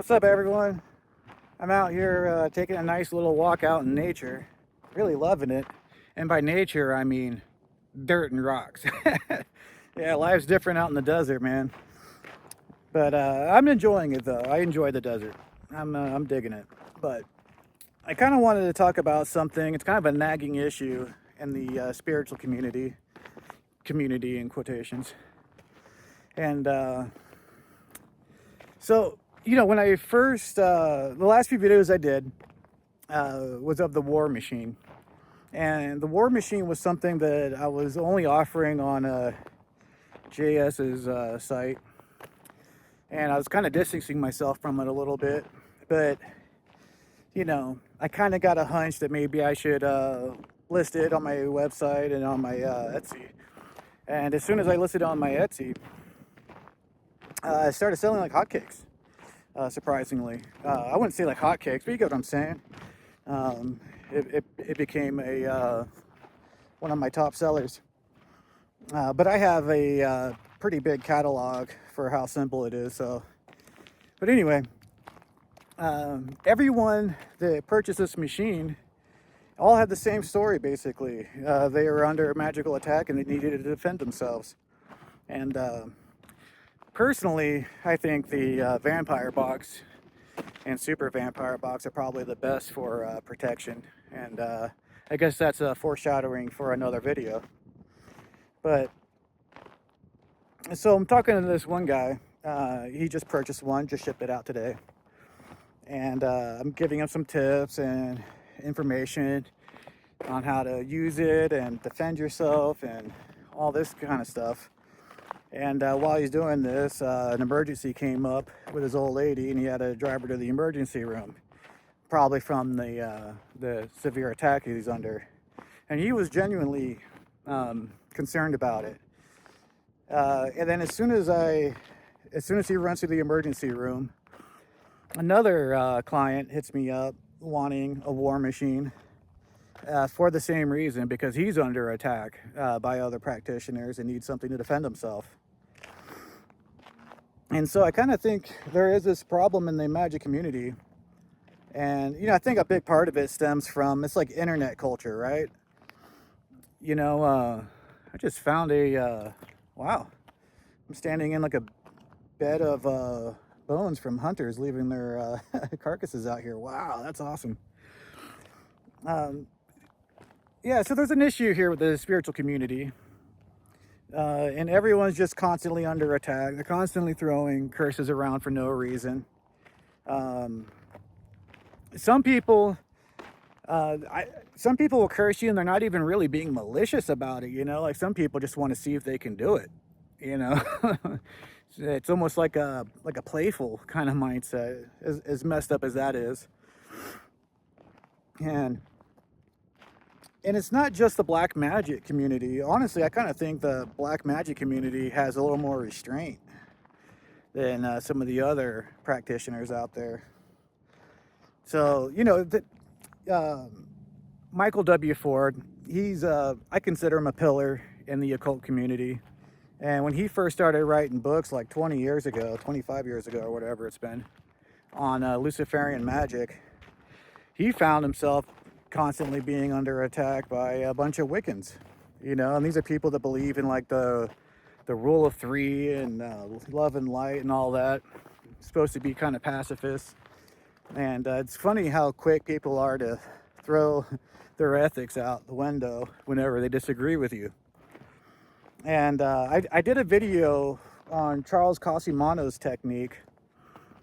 What's up, everyone? I'm out here taking a nice little walk out in nature. Really loving it. And by nature, I mean dirt and rocks. Yeah, life's different out in the desert, man. But I'm enjoying it, though. I enjoy the desert. I'm digging it. But I kind of wanted to talk about something. It's kind of a nagging issue in the spiritual community in quotations. And so, when I first, the last few videos I did was of the war machine. And the war machine was something that I was only offering on JS's site. And I was kind of distancing myself from it a little bit. But, I kind of got a hunch that maybe I should list it on my website and on my Etsy. And as soon as I listed it on my Etsy, I started selling like hotcakes. Surprisingly, I wouldn't say like hotcakes, but you get what I'm saying. It became a one of my top sellers. But I have a pretty big catalog for how simple it is. So, but anyway, everyone that purchased this machine all had the same story basically. They were under a magical attack and they needed to defend themselves. And personally, I think the vampire box and super vampire box are probably the best for protection. And I guess that's a foreshadowing for another video. But so I'm talking to this one guy. He just purchased one, just shipped it out today. And I'm giving him some tips and information on how to use it and defend yourself and all this kind of stuff. And while he's doing this, an emergency came up with his old lady, and he had to drive her to the emergency room, probably from the severe attack he's under. And he was genuinely concerned about it. And then as soon as he runs to the emergency room, another client hits me up wanting a war machine for the same reason, because he's under attack by other practitioners and needs something to defend himself. And so I kind of think there is this problem in the magic community. And, I think a big part of it stems from, it's like internet culture, right? I just found wow, I'm standing in like a bed of bones from hunters leaving their carcasses out here. Wow, that's awesome. Yeah, so there's an issue here with the spiritual community. And everyone's just constantly under attack. They're constantly throwing curses around for no reason. Some people will curse you and they're not even really being malicious about it, like some people just want to see if they can do it, It's almost like a playful kind of mindset, as messed up as that is. And it's not just the black magic community. Honestly, I kind of think the black magic community has a little more restraint than some of the other practitioners out there. So, Michael W. Ford, I consider him a pillar in the occult community. And when he first started writing books like 20 years ago, 25 years ago, or whatever it's been, on Luciferian magic, he found himself constantly being under attack by a bunch of Wiccans, and these are people that believe in like the rule of three and love and light and all that. It's supposed to be kind of pacifist. And it's funny how quick people are to throw their ethics out the window whenever they disagree with you. And I did a video on Charles Cosimano's technique,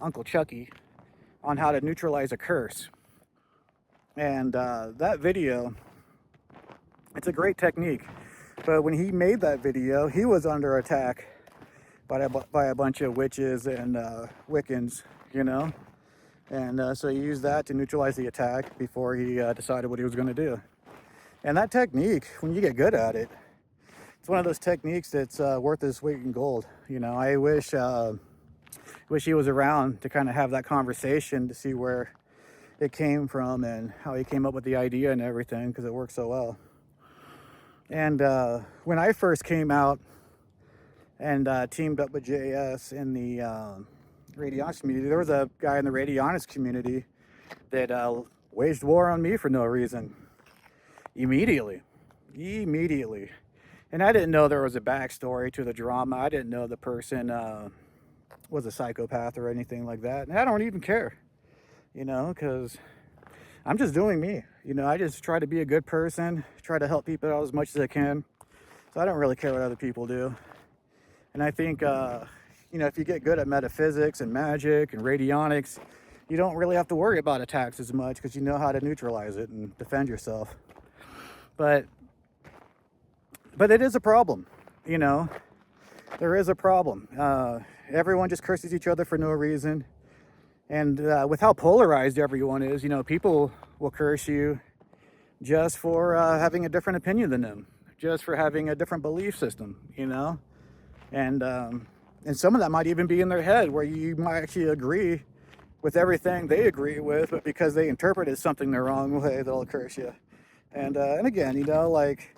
Uncle Chucky, on how to neutralize a curse. And that video, it's a great technique. But when he made that video, he was under attack by a bunch of witches and Wiccans, And so he used that to neutralize the attack before he decided what he was going to do. And that technique, when you get good at it, it's one of those techniques that's worth its weight in gold. I wish he was around to kind of have that conversation to see where it came from and how he came up with the idea and everything, because it works so well. And when I first came out and teamed up with JS in the radionics community. There was a guy in the radionics community that waged war on me for no reason. Immediately. And I didn't know there was a backstory to the drama. I didn't know the person was a psychopath or anything like that. And I don't even care, because I'm just doing me. I just try to be a good person, try to help people out as much as I can. So I don't really care what other people do. And I think, if you get good at metaphysics and magic and radionics, you don't really have to worry about attacks as much because you know how to neutralize it and defend yourself. But it is a problem, There is a problem. Everyone just curses each other for no reason. And with how polarized everyone is, people will curse you just for having a different opinion than them, just for having a different belief system, And some of that might even be in their head where you might actually agree with everything they agree with, but because they interpreted something the wrong way, they'll curse you. And again, like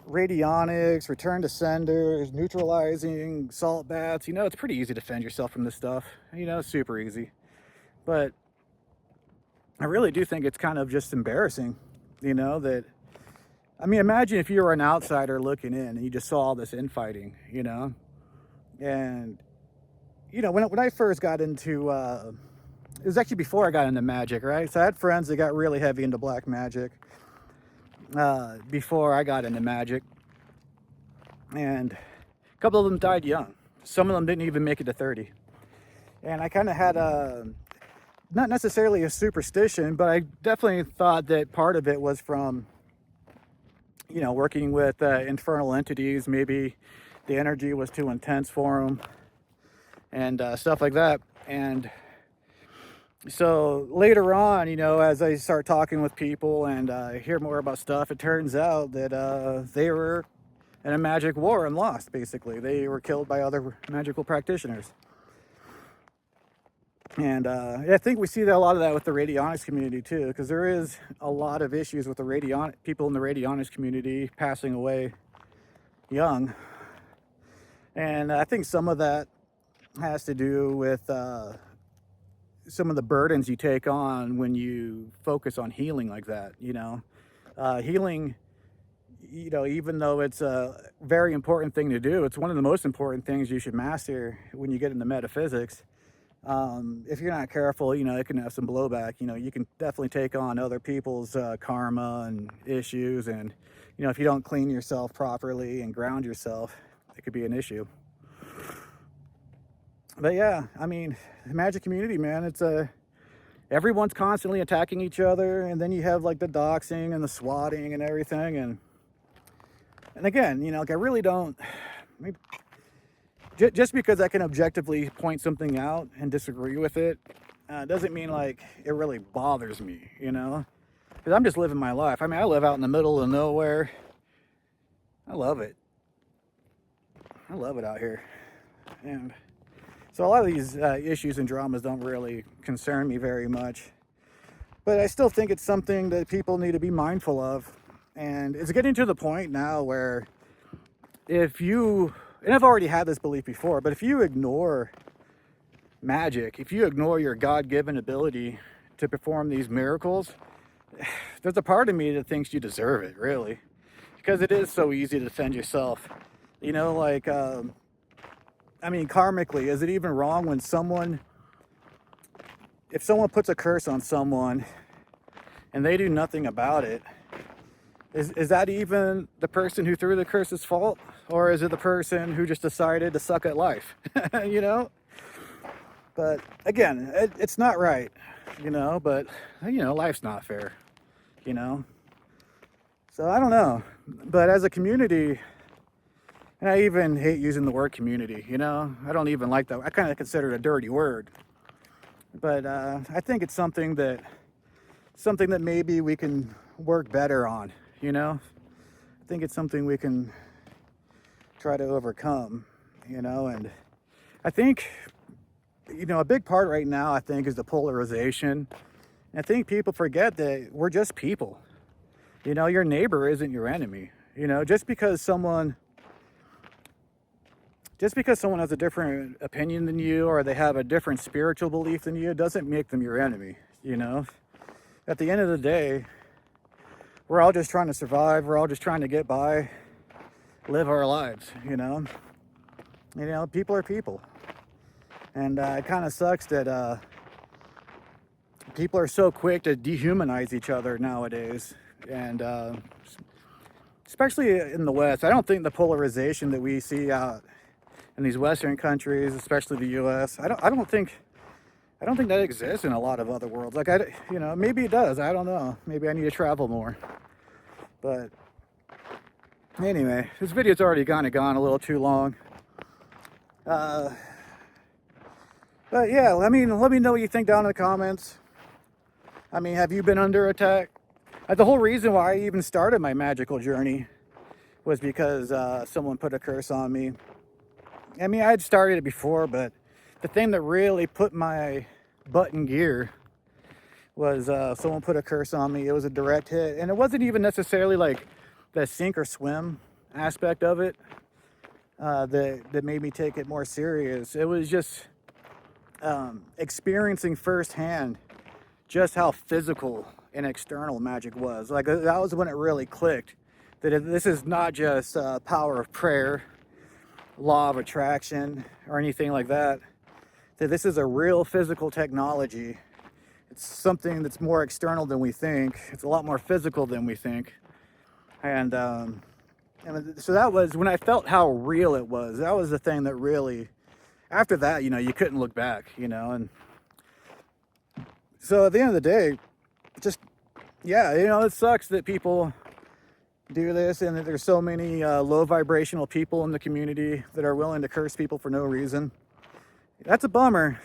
radionics, return to senders, neutralizing, salt baths, it's pretty easy to defend yourself from this stuff. It's super easy. But I really do think it's kind of just embarrassing, that, imagine if you were an outsider looking in and you just saw all this infighting, and, when I first got into, it was actually before I got into magic, right? So I had friends that got really heavy into black magic before I got into magic. And a couple of them died young. Some of them didn't even make it to 30. And I kind of had not necessarily a superstition, but I definitely thought that part of it was from, working with infernal entities. Maybe the energy was too intense for them and stuff like that. And so later on, as I start talking with people and hear more about stuff, it turns out that they were in a magic war and lost, basically. They were killed by other magical practitioners. And I think we see a lot of that with the radionics community too, because there is a lot of issues with the people in the radionics community passing away young. And I think some of that has to do with some of the burdens you take on when you focus on healing like that. Healing, even though it's a very important thing to do, it's one of the most important things you should master when you get into metaphysics. If you're not careful, it can have some blowback. You can definitely take on other people's karma and issues. And, if you don't clean yourself properly and ground yourself, it could be an issue. But yeah, the magic community, man, it's everyone's constantly attacking each other. And then you have like the doxing and the swatting and everything. And again, I really don't, just because I can objectively point something out and disagree with it, doesn't mean like it really bothers me, because I'm just living my life. I live out in the middle of nowhere. I love it. I love it out here. And so a lot of these issues and dramas don't really concern me very much. But I still think it's something that people need to be mindful of. And it's getting to the point now where and I've already had this belief before, but if you ignore magic, if you ignore your God-given ability to perform these miracles, there's a part of me that thinks you deserve it, really. Because it is so easy to defend yourself. Karmically, is it even wrong when if someone puts a curse on someone and they do nothing about it, is that even the person who threw the curse's fault? Or is it the person who just decided to suck at life? But again, it's not right, but life's not fair, So I don't know. But as a community, and I even hate using the word community, I don't even like that. I kind of consider it a dirty word. But I think it's something that maybe we can work better on, I think it's something we can try to overcome, and I think, a big part right now, I think, is the polarization. And I think people forget that we're just people. Your neighbor isn't your enemy. Just because someone just because someone has a different opinion than you, or they have a different spiritual belief than you, doesn't make them your enemy, you know? At the end of the day, we're all just trying to survive. We're all just trying to get by, live our lives, you know? You know, people are people. And it kind of sucks that people are so quick to dehumanize each other nowadays. And especially in the West, I don't think the polarization that we see out in these Western countries, especially the U.S., I don't think that exists in a lot of other worlds. Like, you know, maybe it does. I don't know. Maybe I need to travel more. But anyway, this video's already gone a little too long. But yeah, let me know what you think down in the comments. I mean, have you been under attack? The whole reason why I even started my magical journey was because someone put a curse on me. I mean, I had started it before, but the thing that really put my butt in gear was someone put a curse on me. It was a direct hit, and it wasn't even necessarily like the sink or swim aspect of it that made me take it more serious. It was just experiencing firsthand just how physical and external magic was. Like, that was when it really clicked, that this is not just power of prayer, law of attraction, or anything like that. That this is a real physical technology. It's something that's more external than we think. It's a lot more physical than we think. And so that was when I felt how real it was. That was the thing that really, after that, you know, you couldn't look back, you know. And so at the end of the day, just, yeah, you know, it sucks that people do this, and that there's so many low vibrational people in the community that are willing to curse people for no reason. That's a bummer.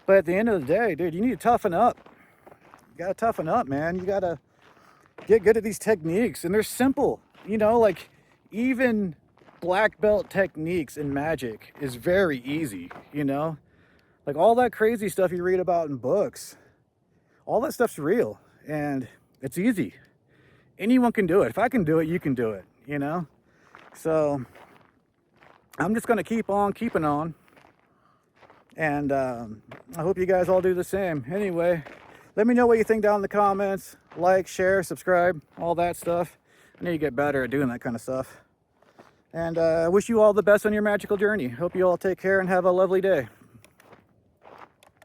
But at the end of the day, dude, you need to toughen up. You gotta toughen up, man. You gotta get good at these techniques, and they're simple. You know, like, even black belt techniques in magic is very easy, you know? Like, all that crazy stuff you read about in books, all that stuff's real, and it's easy. Anyone can do it. If I can do it, you can do it, you know? So I'm just gonna keep on keeping on. And I hope you guys all do the same. Anyway, let me know what you think down in the comments. Like, share, subscribe, all that stuff. I need to get better at doing that kind of stuff. And I wish you all the best on your magical journey. Hope you all take care and have a lovely day.